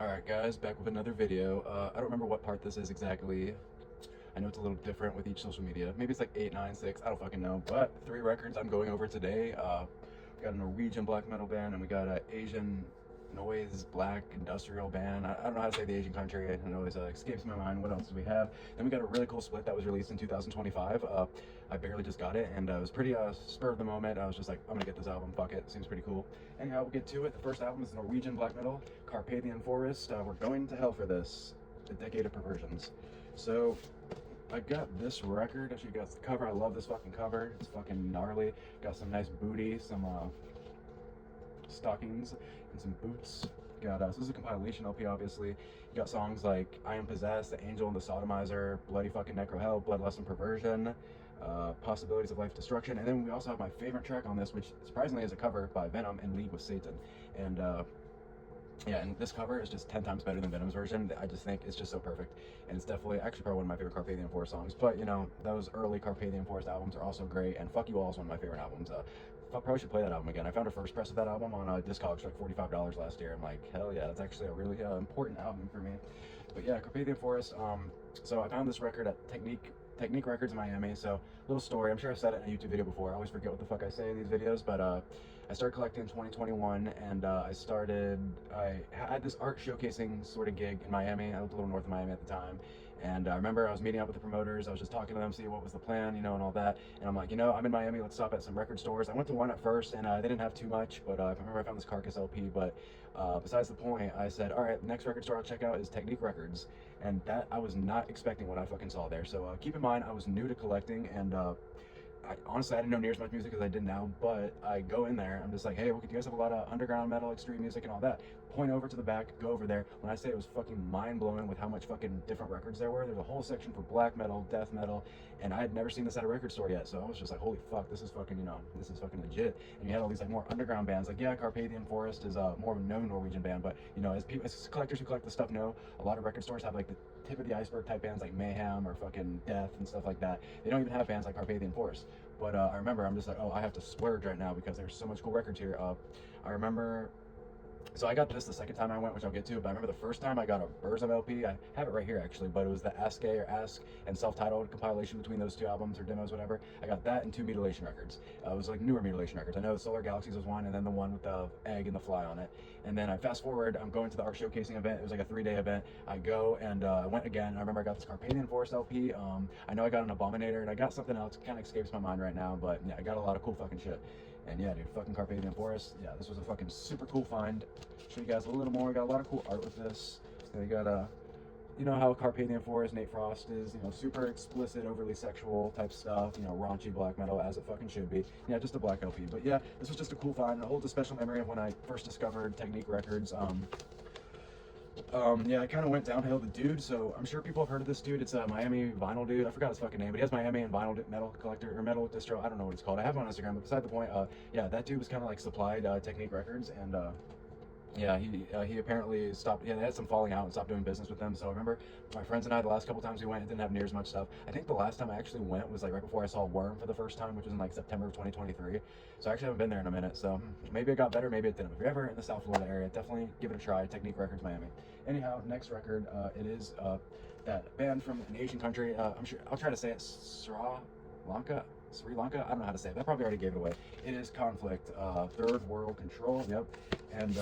Alright guys, back with another video. I don't remember what part this is exactly. I know it's a little different with each social media. Maybe it's like 8, 9, 6, I don't fucking know. But 3 records I'm going over today. We got a Norwegian black metal band, and we got an Asian noise black industrial band. I don't know how to say the Asian country, it always escapes my mind. What else do we have? Then we got a really cool split that was released in 2025. I barely just got it, and it was pretty spur of the moment. I was just like, I'm gonna get this album, fuck it, seems pretty cool. Anyhow, we'll get to it. The first album is Norwegian black metal, Carpathian Forest. We're going to hell for this, the decade of perversions. So I got this record. Actually, got the cover. I love this fucking cover. It's fucking gnarly. Got some nice booty, some stockings, and some boots. Got so this is a compilation LP, obviously. You got songs like I Am Possessed, The Angel and the Sodomizer, Bloody Fucking Necro Hell, Bloodlust and Perversion, Possibilities of Life Destruction, and then we also have my favorite track on this, which surprisingly is a cover by Venom, In League with Satan. And yeah, and this cover is just 10 times better than Venom's version. I just think it's just so perfect. And it's definitely, actually probably one of my favorite Carpathian Forest songs. But, you know, those early Carpathian Forest albums are also great. And Fuck You All is one of my favorite albums. I probably should play that album again. I found a first press of that album on Discogs for like $45 last year. I'm like, hell yeah, that's actually a really important album for me. But yeah, Carpathian Forest. So I found this record at Technique Records in Miami. So, little story. I'm sure I've said it in a YouTube video before. I always forget what the fuck I say in these videos. But I started collecting in 2021, and I had this art showcasing sort of gig in Miami. I lived a little north of Miami at the time. And I remember I was meeting up with the promoters. I was just talking to them, see what was the plan, you know, and all that. And I'm like, you know, I'm in Miami. Let's stop at some record stores. I went to one at first, and they didn't have too much. But I remember I found this Carcass LP. But besides the point, I said, all right, the next record store I'll check out is Technique Records. And that, I was not expecting what I fucking saw there. So keep in mind, I was new to collecting, and honestly, I didn't know near as much music as I did now, but I go in there, I'm just like, hey, well, you guys have a lot of underground metal, extreme music, and all that. Point over to the back, go over there. When I say it was fucking mind-blowing with how much fucking different records there were, there's a whole section for black metal, death metal, and I had never seen this at a record store yet, so I was just like, holy fuck, this is fucking, you know, this is fucking legit. And you had all these, like, more underground bands, like, yeah, Carpathian Forest is more of a known Norwegian band, but, you know, as collectors who collect the stuff know, a lot of record stores have, like, the tip of the iceberg type bands like Mayhem or fucking Death and stuff like that. They don't even have bands like Carpathian Forest. But I remember I'm just like, oh, I have to splurge right now because there's so much cool records here. I remember, so I got this the second time I went, which I'll get to, but I remember the first time I got a Burzum LP. I have it right here actually, but it was the Ask or Ask and self-titled compilation between those two albums or demos, whatever. I got that and 2 Mutilation records. It was like newer Mutilation records. I know Solar Galaxies was one, and then the one with the egg and the fly on it. And then I fast forward, I'm going to the art showcasing event. It was like a 3-day event. I go and I went again. I remember I got this Carpathian Forest LP. I know I got an Abominator, and I got something else. Kind of escapes my mind right now, but yeah, I got a lot of cool fucking shit. And yeah, dude, fucking Carpathian Forest. Yeah, this was a fucking super cool find. Show you guys a little more. Got a lot of cool art with this. So you got you know how Carpathian Forest, Nate Frost is, you know, super explicit, overly sexual type stuff, you know, raunchy black metal as it fucking should be. Yeah, just a black LP. But yeah, this was just a cool find. It holds a special memory of when I first discovered Technique Records. Yeah, I kind of went downhill. The dude, so I'm sure people have heard of this dude. It's a Miami Vinyl dude. I forgot his fucking name, but he has Miami and Vinyl metal collector or metal distro. I don't know what it's called. I have him on Instagram, but beside the point. Yeah, that dude was kind of like supplied Technique Records, and yeah, he apparently stopped. Yeah, they had some falling out and stopped doing business with them. So I remember my friends and I, the last couple times we went, it didn't have near as much stuff. I think the last time I actually went was like right before I saw Worm for the first time, which was in like September of 2023. So I actually haven't been there in a minute. So maybe it got better, maybe it didn't. If you're ever in the South Florida area, definitely give it a try. Technique Records Miami. Anyhow, next record, it is that band from an Asian country. I'm sure I'll try to say it. Sri Lanka? I don't know how to say it. I probably already gave it away. It is Conflict, Third World Control, yep. And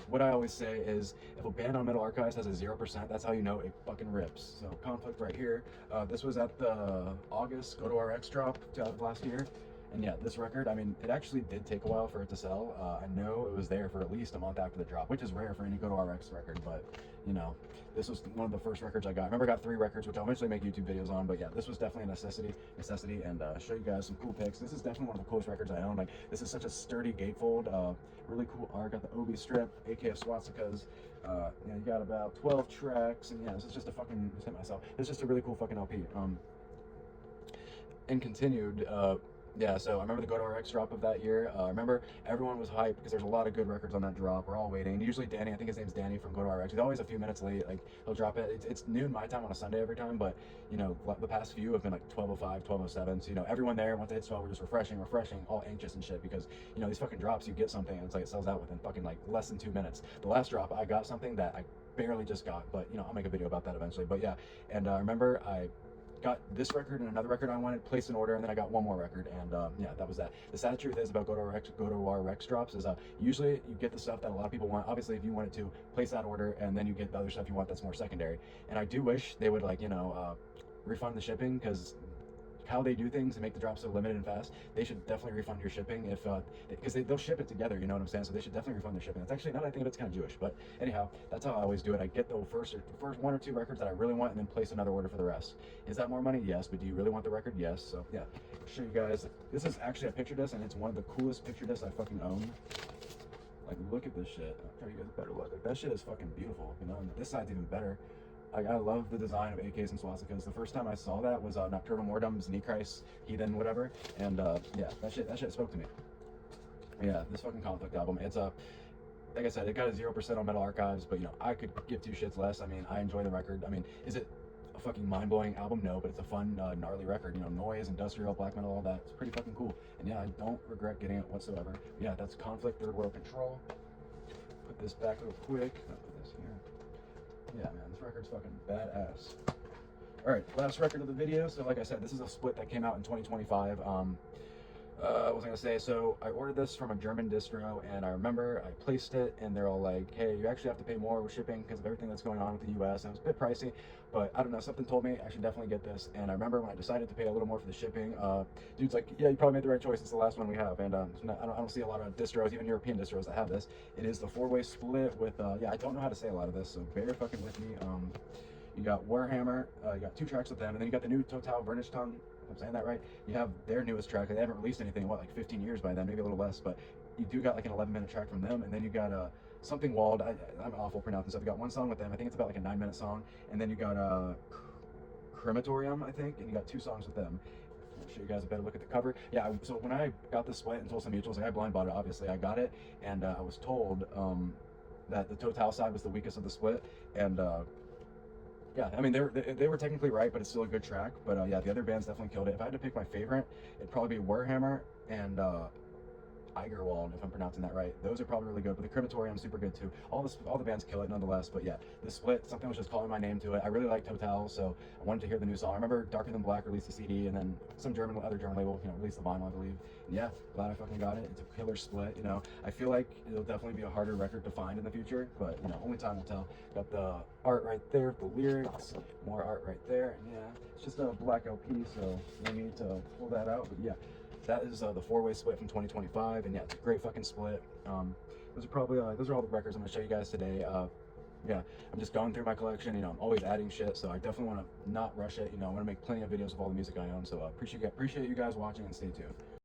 what I always say is, if a band on Metal Archives has a 0%, that's how you know it fucking rips. So Conflict right here. This was at the August Go to RX drop last year. And yeah, this record, I mean, it actually did take a while for it to sell. I know it was there for at least a month after the drop, which is rare for any Go to RX record, but, you know, this was one of the first records I got. I remember I got 3 records, which I'll eventually make YouTube videos on, but yeah, this was definitely a necessity, and show you guys some cool pics. This is definitely one of the coolest records I own. Like, this is such a sturdy gatefold, really cool art. Got the Obi strip, AKF swastikas. Yeah, you got about 12 tracks, and yeah, this is just a fucking, just hit myself. It's just a really cool fucking LP. And continued, Yeah, so I remember the Go to RX drop of that year. I remember everyone was hyped because there's a lot of good records on that drop. We're all waiting. Usually Danny, I think his name's Danny from Go to RX. He's always a few minutes late. Like he'll drop it. It's noon my time on a Sunday every time, but you know the past few have been like 12:05, 12:07. So you know everyone there once it hits 12, we're just refreshing, all anxious and shit because you know these fucking drops. You get something and it's like it sells out within fucking like less than 2 minutes. The last drop I got something that I barely just got, but you know I'll make a video about that eventually. But yeah, and I remember I got this record and another record I wanted, placed an order, and then I got one more record, and yeah, that was that. The sad truth is about Go to RX drops is usually you get the stuff that a lot of people want. Obviously, if you wanted to place that order, and then you get the other stuff you want that's more secondary. And I do wish they would like refund the shipping because how they do things and make the drops so limited and fast, they should definitely refund your shipping if because they'll ship it together, you know what I'm saying? So they should definitely refund the shipping. That's actually, now that I think of it, it's kind of Jewish, but anyhow, that's how I always do it. I get the first one or two records that I really want and then place another order for the rest. Is that more money? Yes, but do you really want the record? Yes. So yeah, I'll show you guys. This is actually a picture disc, and it's one of the coolest picture discs I fucking own. Like, look at this shit. I'll try to you guys a better look. Like, that shit is fucking beautiful, you know, and this side's even better. I love the design of AKs and swastikas. The first time I saw that was Nocturnal Mordum's Nechrist, Heathen, whatever, and yeah, that shit spoke to me. Yeah, this fucking Conflict album, it's like I said, it got a 0% on Metal Archives, but you know, I could give two shits less. I mean, I enjoy the record. I mean, is it a fucking mind-blowing album? No, but it's a fun, gnarly record. You know, noise, industrial, black metal, all that. It's pretty fucking cool. And yeah, I don't regret getting it whatsoever. But yeah, that's Conflict, Third World Control. Put this back real quick. I'll put this here. Yeah, man, this record's fucking badass. Alright, last record of the video. So like I said, this is a split that came out in 2025. What was I gonna say? So I ordered this from a German distro, and I remember I placed it, and they're all like, hey, you actually have to pay more with shipping because of everything that's going on with the US. And it was a bit pricey, but I don't know, something told me I should definitely get this. And I remember when I decided to pay a little more for the shipping, dude's like, yeah, you probably made the right choice. It's the last one we have. And I don't see a lot of distros, even European distros, that have this. It is the 4-way split with, yeah, I don't know how to say a lot of this, so bear fucking with me. You got Warhammer, you got 2 tracks with them, and then you got the new Total Varnish Tongue. I'm saying that right? You have their newest track. They haven't released anything in what, like 15 years by then, maybe a little less, but you do got like an 11-minute track from them, and then you got Something Walled. I'm awful pronouncing stuff. You got one song with them. I think it's about like a 9-minute song, and then you got Crematorium, I think, and you got 2 songs with them. I'll show you guys a better look at the cover. Yeah, so when I got the split and told some mutuals, like I blind bought it, obviously. I got it, and I was told that the Total side was the weakest of the split, and yeah, I mean, they were technically right, but it's still a good track. But yeah, the other bands definitely killed it. If I had to pick my favorite, it'd probably be Warhammer and Eigerwald, if I'm pronouncing that right. Those are probably really good, but the Crematorium's super good too. All the bands kill it nonetheless, but yeah, this split, something was just calling my name to it. I really like Total, so I wanted to hear the new song. I remember Darker Than Black released the CD, and then some other German label, you know, released the vinyl, I believe. And yeah, glad I fucking got it. It's a killer split, you know. I feel like it'll definitely be a harder record to find in the future, but you know, only time will tell. Got the art right there, the lyrics, more art right there, and yeah, it's just a black LP, so no need to pull that out, but yeah. That is the 4-way split from 2025, and yeah, it's a great fucking split. Those are probably those are all the records I'm gonna show you guys today. Yeah, I'm just going through my collection. You know, I'm always adding shit, so I definitely want to not rush it. You know, I want to make plenty of videos of all the music I own. So appreciate you guys watching, and stay tuned.